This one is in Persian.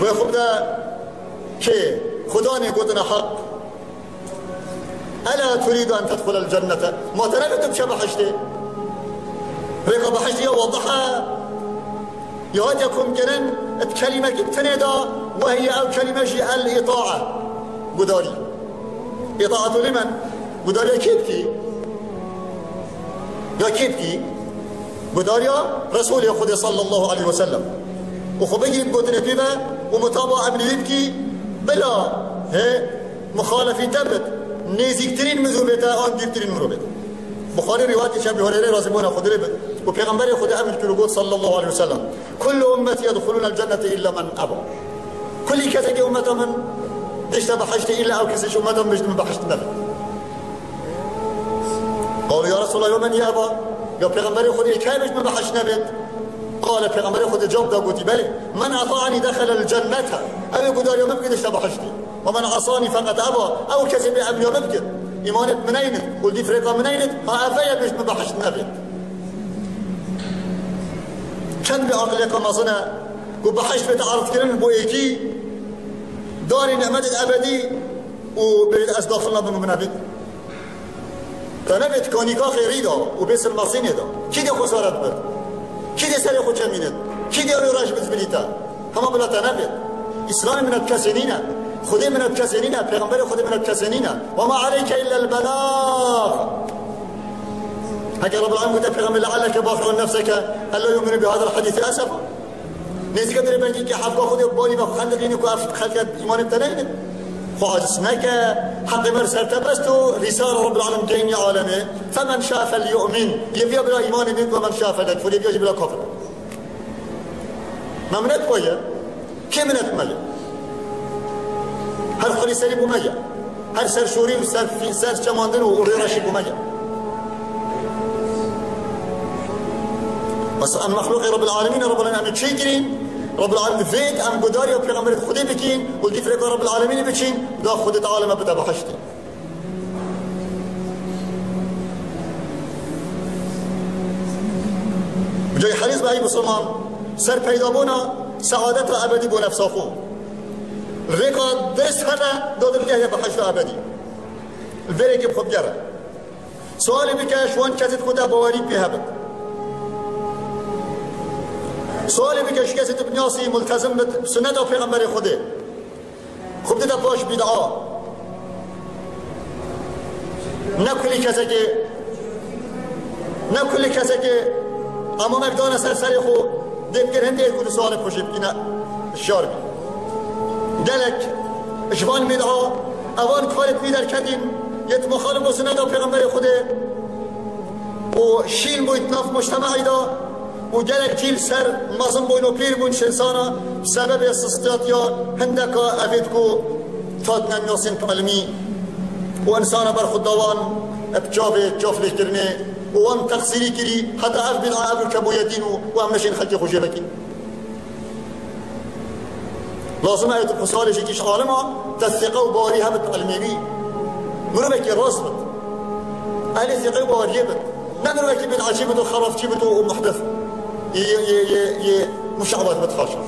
و خب ده که خدا نگودن حق الا تريد ان تدخل الجنه ما تنبت بشا بحشته ريقا بحشته وضحها يهات يكون كنن الكلمه كبتندا وهي او كلمه الاطاعه قداري اطاعه لمن قداري كيبكي يا كيبكي قداري رسول خدا صلى الله عليه وسلم وخبيجي بقدر فيها ومتابعه ابن يبكي بلا هي مخالفه تبت نزیکترین مذوبتا آن دیرترین مروبت بخاری روایت ابی هریره رضی الله عنه خود و پیغمبر خدا امر کرد گفت صلی الله علیه وسلم كل امتی يدخلون الجنه الا من ابى كل کسی که امت من دشت بحشت الا او کسی امت من مجد بحشت نفت قال یا رسول الله من یابا یا پیغمبر خدا کی مجد بحشت نفت قال پیغمبر خدا جواب داد گفت بله من اطاعني دخل الجنه او قدر يوم دشت بحشتي ومن عصاني فقد أبى أو كذب أبني ومبكر إيمانت منينت قلت فريقا منينت ها أفيا بيش مبحشت نبيت كان بعقلك مصنع قل بحشت بتعرض كرن بوئيكي داري نعمت الأبدي وبريد أصداخلنا بمنبت فنبت كونيكا خيري دا وبيس المصيني دا كي دي خسارت بد كي دي سري خو جمينت كي دي راج بزبنيتا هما بلا تنبت إسلام من الكاسنين خدي من الكاسنين پیغمبر خدي من الكاسنين وما عليك الا البلاغ هكذا رب العالمين قلت پیغمبر لعلك باخع نفسك الا يؤمن بهذا الحديث اسفا نزيك در بنجي که حق خودی بالی و خندقینی که خلق ایمان تنین خواجسناك حق مرسلت بست رسالة رب العالمين جاين عالمه فمن شاء فليؤمن يبيا بلا ايمان منك ومن شاء فليكفر يبيا بلا كفر ما منت بويا كي منت ملي هر خلی سری بومجا هر سرشوری و سر چماندن و راشی بومجا بس ام مخلوق رب العالمين رب العالمين چی کرین رب العالمين فيت ام قداري و پیغمبر خودی بکین و دی فرق رب العالمين بچین دا خودت عالم بده بحشتی بجای حدیث به ای مسلمان سر پیدا بونا سعادت و ابدی بو نفسافو ريكا درس هذا دود الجهة بحشت أبدي الفريق بخب جرى سؤالي بك شوان كذت خدا بواري بهبت سؤالي بك شكذت بنياسي ملتزم بسنة أو پیغمبر خدا خب ده باش بدعاء نكل كذا أمامك دانا سرسري خو دبكر هنده يكون سؤال بخشي بكنا الشاربي دلك اشوان بدعا اوان کارت میدر کدیم یت مخالف و سنت پیغمبر خوده و شیل بوید ناف مجتمعی دا و دلک جیل سر مازم بوین و پیر بوین شنسانا سبب اسستیات یا هندکا افید کو تادنن یاسین علمی و انسان بر خداوان ابجاب جافلی کرنه و وان تقصیری کری حتی اف بدعا ابو کبویدین و امنشین خلقی خوشی بکین لازم آية الفصال شيء عالمة تثقوا بواريها بالعلمي مروك الرصد أهل ثقوا بواريها نمروك بالعجيبة الخرف جيبته ومحدث مشعبات بتخاشر